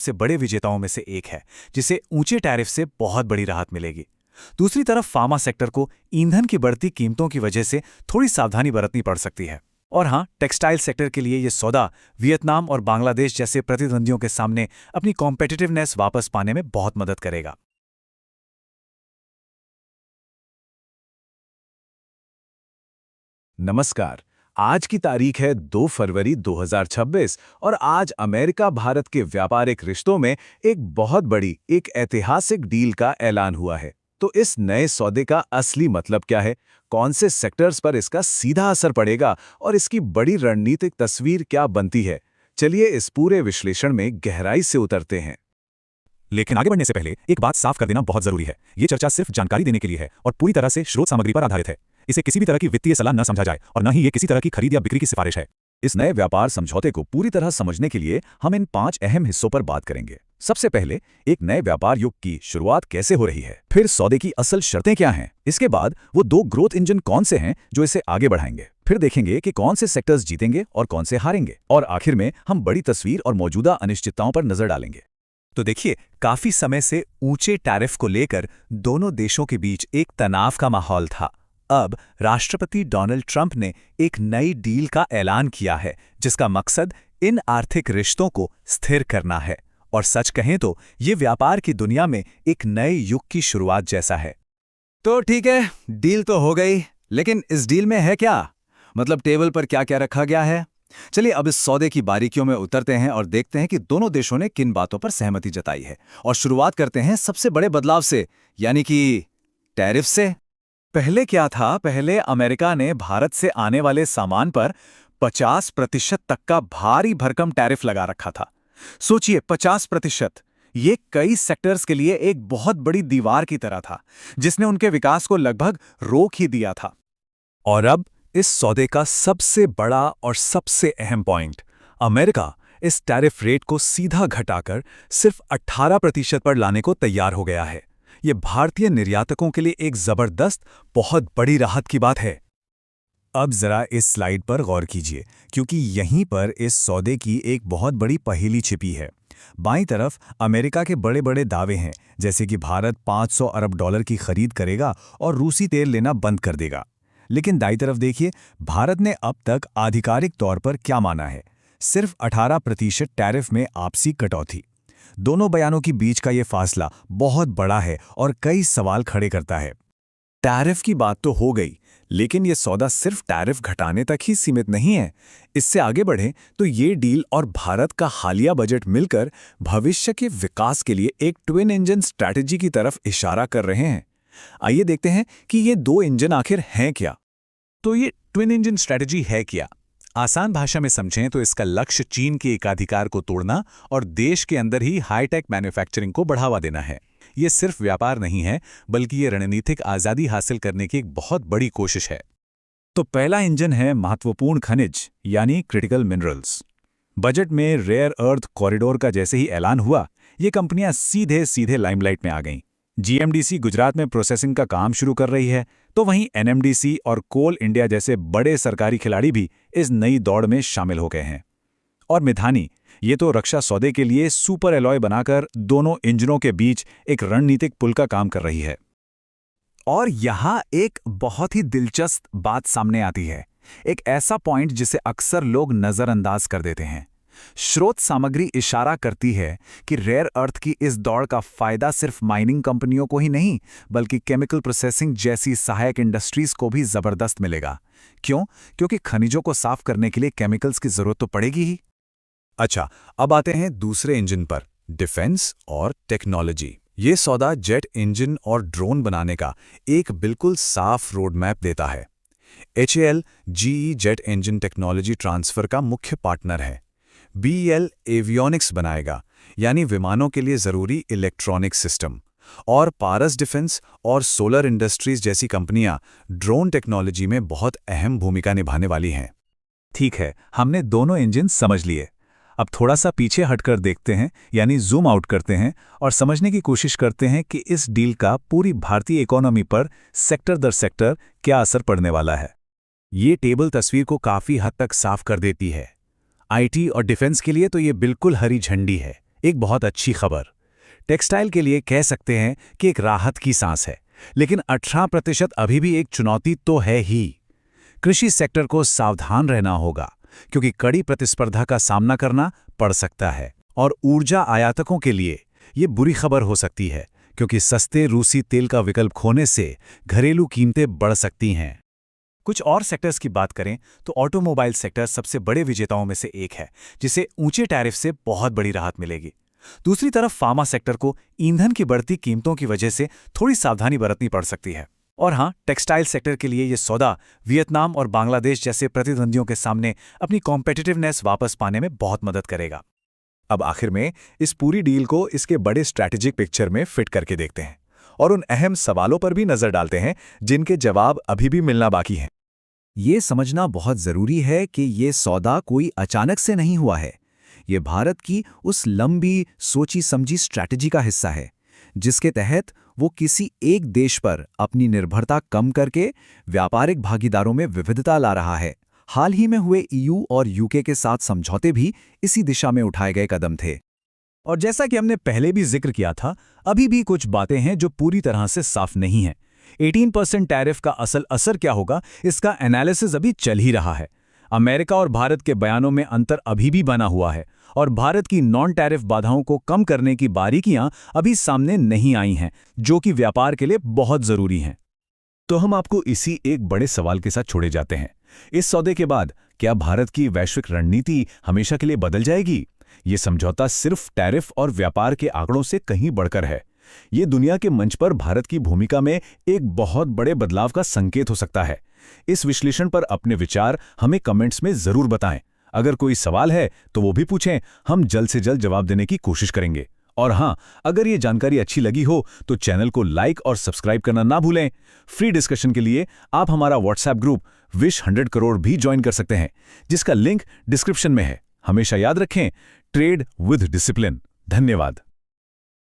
से बड़े विजेताओं में से एक है, जिसे ऊंचे टैरिफ से बहुत बड़ी राहत मिलेगी। दूसरी तरफ फार्मा सेक्टर को ईंधन की बढ़ती कीमतों की वजह से थोड़ी सावधानी बरतनी पड़ सकती है। और हाँ, टेक्सटाइल सेक्टर के लिए ये सौदा वियतनाम और बांग्लादेश जैसे प्रतिद्वंदियों के सामने अपनी कॉम्पिटिटिवनेस वापस पाने में बहुत मदद करेगा। नमस्कार। आज की तारीख है 2 फरवरी 2026 और आज अमेरिका भारत के व्यापारिक रिश्तों में एक बहुत बड़ी, एक ऐतिहासिक डील का ऐलान हुआ है। तो इस नए सौदे का असली मतलब क्या है, कौन से सेक्टर्स पर इसका सीधा असर पड़ेगा और इसकी बड़ी रणनीतिक तस्वीर क्या बनती है? चलिए इस पूरे विश्लेषण में गहराई से उतरते हैं। लेकिन आगे बढ़ने से पहले एक बात साफ कर देना बहुत जरूरी है। ये चर्चा सिर्फ जानकारी देने के लिए है और पूरी तरह से स्रोत सामग्री पर आधारित है। इसे किसी भी तरह की वित्तीय सलाह न समझा जाए और न ही ये किसी तरह की खरीद या बिक्री की सिफारिश है। इस नए व्यापार समझौते को पूरी तरह समझने के लिए हम इन 5 अहम हिस्सों पर बात करेंगे। सबसे पहले, एक नए व्यापार युग की शुरुआत कैसे हो रही है, फिर सौदे की असल शर्तें क्या हैं, इसके बाद वो 2 ग्रोथ इंजन कौन से हैं जो इसे आगे बढ़ाएंगे, फिर देखेंगे कि कौन से सेक्टर्स जीतेंगे और कौन से हारेंगे, और आखिर में हम बड़ी तस्वीर और मौजूदा अनिश्चितताओं पर नजर डालेंगे। तो देखिए, काफी समय से ऊंचे टैरिफ को लेकर दोनों देशों के बीच एक तनाव का माहौल था। अब राष्ट्रपति डोनाल्ड ट्रंप ने एक नई डील का ऐलान किया है, जिसका मकसद इन आर्थिक रिश्तों को स्थिर करना है। और सच कहें तो ये व्यापार की दुनिया में एक नए युग की शुरुआत जैसा है। तो ठीक है, डील तो हो गई, लेकिन इस डील में है क्या? मतलब टेबल पर क्या क्या रखा गया है? चलिए अब इस सौदे की बारीकियों में उतरते हैं और देखते हैं कि दोनों देशों ने किन बातों पर सहमति जताई है। और शुरुआत करते हैं सबसे बड़े बदलाव से, यानी कि टैरिफ से। पहले क्या था? पहले अमेरिका ने भारत से आने वाले सामान पर 50% तक का भारी भरकम टैरिफ लगा रखा था। सोचिए, 50%। ये कई सेक्टर्स के लिए एक बहुत बड़ी दीवार की तरह था, जिसने उनके विकास को लगभग रोक ही दिया था। और अब इस सौदे का सबसे बड़ा और सबसे अहम पॉइंट, अमेरिका इस टैरिफ रेट को सीधा घटाकर सिर्फ 18% पर लाने को तैयार हो गया है। ये भारतीय निर्यातकों के लिए एक जबरदस्त, बहुत बड़ी राहत की बात है। अब जरा इस स्लाइड पर गौर कीजिए, क्योंकि यहीं पर इस सौदे की एक बहुत बड़ी पहेली छिपी है। बाईं तरफ अमेरिका के बड़े बड़े दावे हैं, जैसे कि भारत $500 अरब की खरीद करेगा और रूसी तेल लेना बंद कर देगा। लेकिन दाईं तरफ देखिए, भारत ने अब तक आधिकारिक तौर पर क्या माना है? सिर्फ 18% टैरिफ में आपसी कटौती। दोनों बयानों के बीच का ये फासला बहुत बड़ा है और कई सवाल खड़े करता है। टैरिफ की बात तो हो गई, लेकिन ये सौदा सिर्फ टैरिफ घटाने तक ही सीमित नहीं है। इससे आगे बढ़ें तो ये डील और भारत का हालिया बजट मिलकर भविष्य के विकास के लिए एक ट्विन इंजन स्ट्रैटेजी की तरफ इशारा कर रहे हैं। आइए देखते हैं कि ये 2 इंजन आखिर हैं क्या। तो ये ट्विन इंजन स्ट्रैटेजी है क्या? आसान भाषा में समझें तो इसका लक्ष्य चीन के एकाधिकार को तोड़ना और देश के अंदर ही हाईटेक मैन्युफैक्चरिंग को बढ़ावा देना है। ये सिर्फ व्यापार नहीं है, बल्कि ये रणनीतिक आज़ादी हासिल करने की एक बहुत बड़ी कोशिश है। तो पहला इंजन है महत्वपूर्ण खनिज, यानी क्रिटिकल मिनरल्स। बजट में रेयर अर्थ कॉरिडोर का जैसे ही ऐलान हुआ, ये कंपनियां सीधे सीधे लाइमलाइट में आ गईं। जीएमडीसी गुजरात में प्रोसेसिंग का काम शुरू कर रही है, तो वहीं एनएमडीसी और कोल इंडिया जैसे बड़े सरकारी खिलाड़ी भी इस नई दौड़ में शामिल हो गए हैं। और मिधानी, ये तो रक्षा सौदे के लिए सुपर एलॉय बनाकर दोनों इंजनों के बीच एक रणनीतिक पुल का काम कर रही है। और यहां एक बहुत ही दिलचस्प बात सामने आती है, एक ऐसा पॉइंट जिसे अक्सर लोग नजरअंदाज कर देते हैं। स्रोत सामग्री इशारा करती है कि रेयर अर्थ की इस दौड़ का फायदा सिर्फ माइनिंग कंपनियों को ही नहीं, बल्कि केमिकल प्रोसेसिंग जैसी सहायक इंडस्ट्रीज को भी जबरदस्त मिलेगा। क्यों? क्योंकि खनिजों को साफ करने के लिए केमिकल्स की जरूरत तो पड़ेगी ही। अच्छा, अब आते हैं दूसरे इंजन पर, डिफेंस और टेक्नोलॉजी। ये सौदा जेट इंजन और ड्रोन बनाने का एक बिल्कुल साफ रोड मैप देता है। HAL GE jet engine technology transfer का मुख्य पार्टनर है। BEL एवियोनिक्स बनाएगा, यानी विमानों के लिए जरूरी इलेक्ट्रॉनिक सिस्टम। और पारस डिफेंस और सोलर इंडस्ट्रीज जैसी कंपनियां ड्रोन टेक्नोलॉजी में बहुत अहम भूमिका निभाने वाली हैं। ठीक है, हमने दोनों इंजन समझ लिए। अब थोड़ा सा पीछे हटकर देखते हैं, यानी जूम आउट करते हैं और समझने की कोशिश करते हैं कि इस डील का पूरी भारतीय इकोनॉमी पर सेक्टर दर सेक्टर क्या असर पड़ने वाला है। ये टेबल तस्वीर को काफी हद तक साफ कर देती है। IT और डिफेंस के लिए तो ये बिल्कुल हरी झंडी है, एक बहुत अच्छी खबर। टेक्सटाइल के लिए कह सकते हैं कि एक राहत की सांस है, लेकिन 18% अभी भी एक चुनौती तो है ही। कृषि सेक्टर को सावधान रहना होगा, क्योंकि कड़ी प्रतिस्पर्धा का सामना करना पड़ सकता है। और ऊर्जा आयातकों के लिए ये बुरी खबर हो सकती है, क्योंकि सस्ते रूसी तेल का विकल्प खोने से घरेलू कीमतें बढ़ सकती हैं। कुछ और सेक्टर्स की बात करें तो ऑटोमोबाइल सेक्टर सबसे बड़े विजेताओं में से एक है, जिसे ऊंचे टैरिफ से बहुत बड़ी राहत मिलेगी। दूसरी तरफ फार्मा सेक्टर को ईंधन की बढ़ती कीमतों की वजह से थोड़ी सावधानी बरतनी पड़ सकती है। और हाँ, टेक्सटाइल सेक्टर के लिए ये सौदा वियतनाम और बांग्लादेश जैसे प्रतिद्वंदियों के सामने अपनी कॉम्पिटिटिवनेस वापस पाने में बहुत मदद करेगा। अब आखिर में इस पूरी डील को इसके बड़े स्ट्रैटेजिक पिक्चर में फिट करके देखते हैं और उन अहम सवालों पर भी नजर डालते हैं जिनके जवाब अभी भी मिलना बाकी हैं। ये समझना बहुत जरूरी है कि ये सौदा कोई अचानक से नहीं हुआ है। ये भारत की उस लंबी सोची समझी स्ट्रैटेजी का हिस्सा है, जिसके तहत वो किसी एक देश पर अपनी निर्भरता कम करके व्यापारिक भागीदारों में विविधता ला रहा है। हाल ही में हुए EU और UK के साथ समझौते भी इसी दिशा में उठाए गए कदम थे। और जैसा कि हमने पहले भी जिक्र किया था, अभी भी कुछ बातें हैं जो पूरी तरह से साफ नहीं हैं। 18% टैरिफ का असल असर क्या होगा, इसका एनालिसिस अभी चल ही रहा है। अमेरिका और भारत के बयानों में अंतर अभी भी बना हुआ है और भारत की नॉन टैरिफ बाधाओं को कम करने की बारीकियां अभी सामने नहीं आई हैं, जो कि व्यापार के लिए बहुत जरूरी हैं। तो हम आपको इसी एक बड़े सवाल के साथ छोड़े जाते हैं। इस सौदे के बाद क्या भारत की वैश्विक रणनीति हमेशा के लिए बदल जाएगी? ये समझौता सिर्फ टैरिफ और व्यापार के आंकड़ों से कहीं बढ़कर है। ये दुनिया के मंच पर भारत की भूमिका में एक बहुत बड़े बदलाव का संकेत हो सकता है। इस विश्लेषण पर अपने विचार हमें कमेंट्स में जरूर बताएं। अगर कोई सवाल है तो वो भी पूछें, हम जल्द से जल्द जवाब देने की कोशिश करेंगे। और हाँ, अगर ये जानकारी अच्छी लगी हो तो चैनल को लाइक और सब्सक्राइब करना ना भूलें। फ्री डिस्कशन के लिए आप हमारा व्हाट्सएप ग्रुप विश 100 करोड़ भी ज्वाइन कर सकते हैं, जिसका लिंक डिस्क्रिप्शन में है। हमेशा याद रखें, ट्रेड विद डिसिप्लिन। धन्यवाद।